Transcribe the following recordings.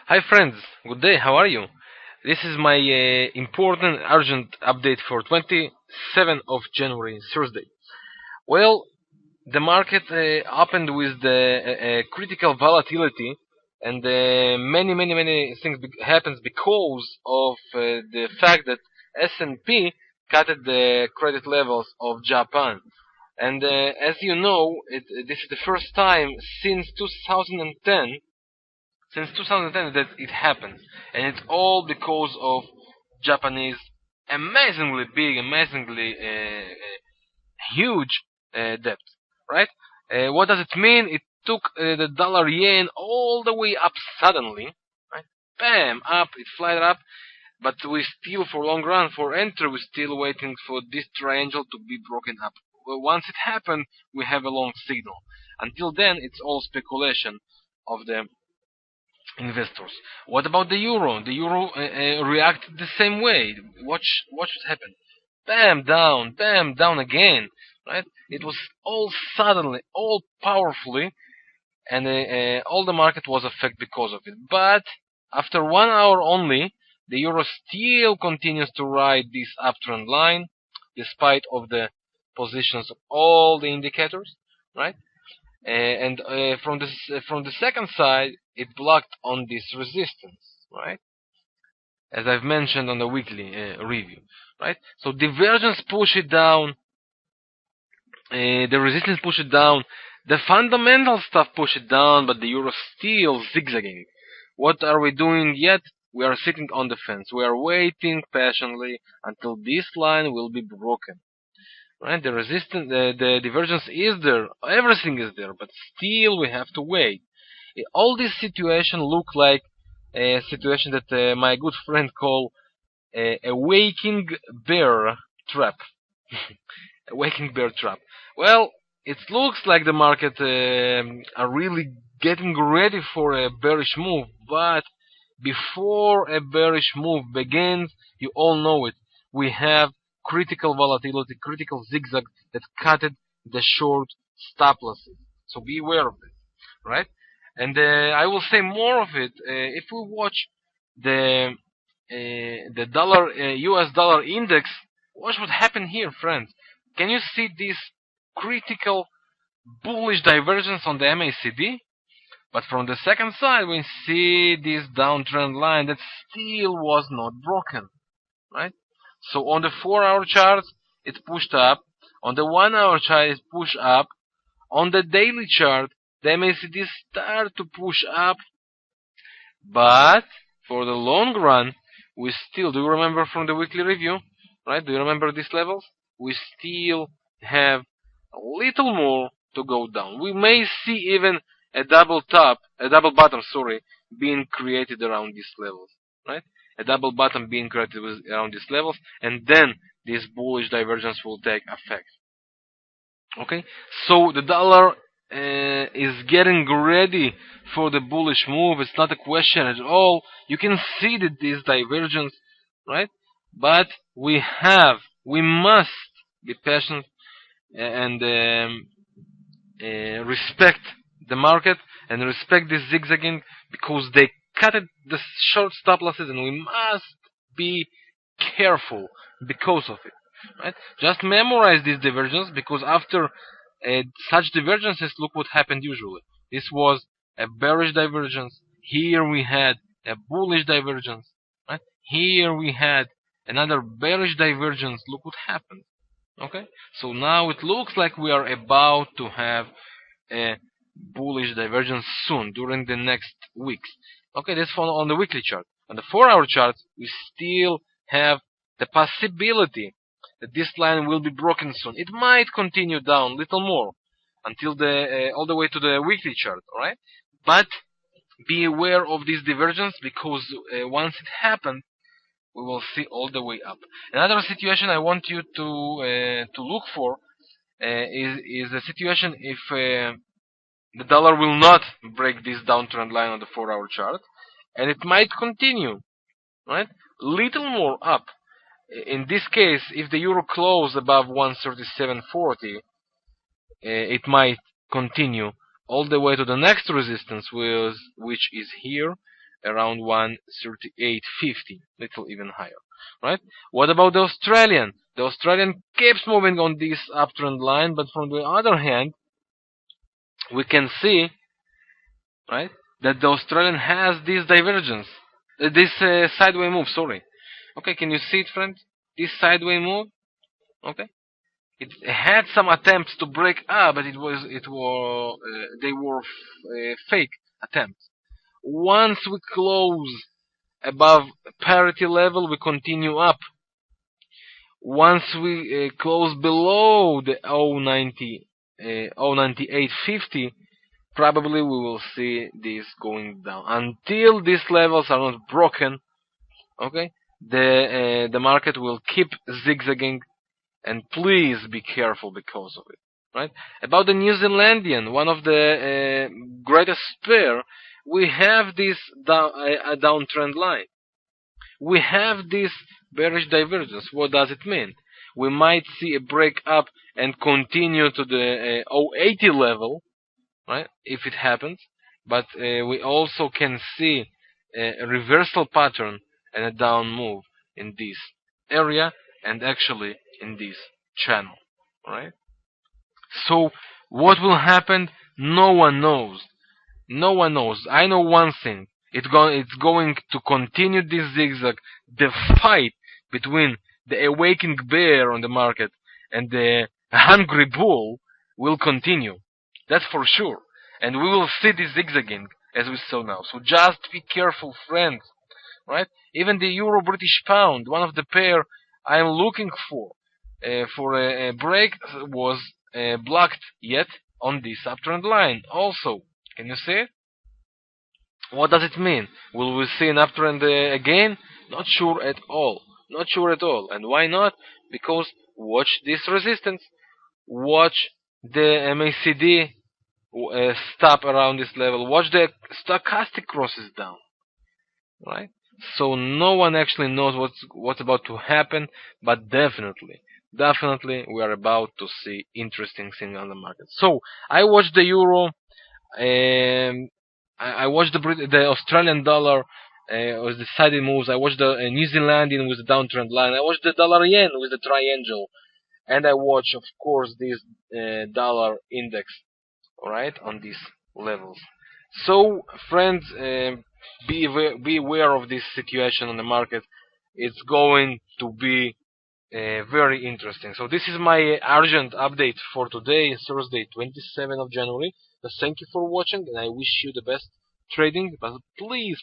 Hi friends, good day, how are you? This is my important urgent update for 27th of January, Thursday. Well, the market opened with the critical volatility and many things happens because of the fact that S&P cut the credit levels of Japan. And as you know, this is the first time since 2010 that it happens, and it's all because of Japanese amazingly big, amazingly huge debt, right? What does it mean? It took the dollar yen all the way up suddenly, right? Bam, up, it flied up, but we still, for long run, for enter, we're still waiting for this triangle to be broken up. Well, once it happened, we have a long signal. Until then, it's all speculation of the investors. What about the euro? The euro reacted the same way. Watch what happened. Bam, down again. Right? It was all suddenly, all powerfully, and all the market was affected because of it. But after 1 hour only, the euro still continues to ride this uptrend line, despite of the positions of all the indicators. Right? And from the second side, it blocked on this resistance, right? As I've mentioned on the weekly review, right? So divergence push it down, the resistance push it down, the fundamental stuff push it down, but the euro still zigzagging. What are we doing yet? We are sitting on the fence. We are waiting patiently until this line will be broken. Right, the resistance, the divergence is there, everything is there, but still we have to wait. All this situation look like a situation that my good friend call a waking bear trap. A waking bear trap. Well, it looks like the market are really getting ready for a bearish move, but before a bearish move begins, you all know it, we have critical volatility, critical zigzag that cutted the short stop losses. So be aware of it, right? And I will say more of it. If we watch the dollar U.S. dollar index, watch what happened here, friends. Can you see this critical bullish divergence on the MACD? But from the second side, we see this downtrend line that still was not broken, right? So on the 4-hour chart, it pushed up. On the 1-hour chart, it pushed up. On the daily chart, the MACD started to push up. But for the long run, we still, do you remember from the weekly review, right? Do you remember these levels? We still have a little more to go down. We may see even a double bottom, being created around these levels, right? A double bottom being created around these levels, and then this bullish divergence will take effect. Okay, so the dollar is getting ready for the bullish move. It's not a question at all. You can see that this divergence, right? But we must be patient and respect the market and respect this zigzagging, because they cut the short stop losses, and we must be careful because of it. Right? Just memorize this divergence, because after such divergences, look what happened usually. This was a bearish divergence. Here we had a bullish divergence. Right? Here we had another bearish divergence. Look what happened. Okay, so now it looks like we are about to have a bullish divergence soon during the next weeks. Okay, that's on the weekly chart. On the 4-hour chart, we still have the possibility that this line will be broken soon. It might continue down a little more until the all the way to the weekly chart. All right, but be aware of this divergence, because once it happens, we will see all the way up. Another situation I want you to look for is a situation if the dollar will not break this downtrend line on the 4-hour chart, and it might continue, right? Little more up. In this case, if the euro close above 137.40, it might continue all the way to the next resistance, which is here, around 138.50, little even higher, right? What about the Australian? The Australian keeps moving on this uptrend line, but from the other hand, we can see, right, that the Australian has this divergence, this sideway move. Sorry. Okay, can you see it, friend? This sideway move. Okay, it had some attempts to break up, but they were fake attempts. Once we close above parity level, we continue up. Once we close below the 098.50, probably we will see this going down. Until these levels are not broken, okay, the market will keep zigzagging, and please be careful because of it, right? About the New Zealandian, one of the greatest pair, we have this a downtrend line. We have this bearish divergence. What does it mean? We might see a break up and continue to the 080 level, right? If it happens, but we also can see a reversal pattern and a down move in this area and actually in this channel, right? So what will happen? No one knows. No one knows. I know one thing. It's going to continue this zigzag. The fight between the awakening bear on the market and the hungry bull will continue. That's for sure. And we will see this zigzagging as we saw now. So just be careful, friends. Right? Even the Euro British Pound, one of the pair I'm looking for a break, was blocked yet on this uptrend line. Also, can you see it? What does it mean? Will we see an uptrend again? Not sure at all. Not sure at all. And why not? Because watch this resistance. Watch the MACD stop around this level. Watch the stochastic crosses down. Right? So no one actually knows what's about to happen, but definitely we are about to see interesting things on the market. So I watched the euro. I watched the Australian dollar with the side moves. I watched the New Zealandian with the downtrend line. I watched the dollar yen with the triangle, and I watch, of course, this dollar index. All right, on these levels. So, friends, be aware of this situation on the market. It's going to be very interesting. So this is my urgent update for today, Thursday, 27th of January. Thank you for watching, and I wish you the best trading. But please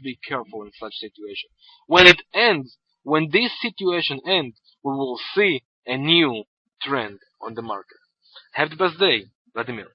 be careful in such situation. When it ends, when this situation ends, we will see a new trend on the market. Have the best day, Vladimir.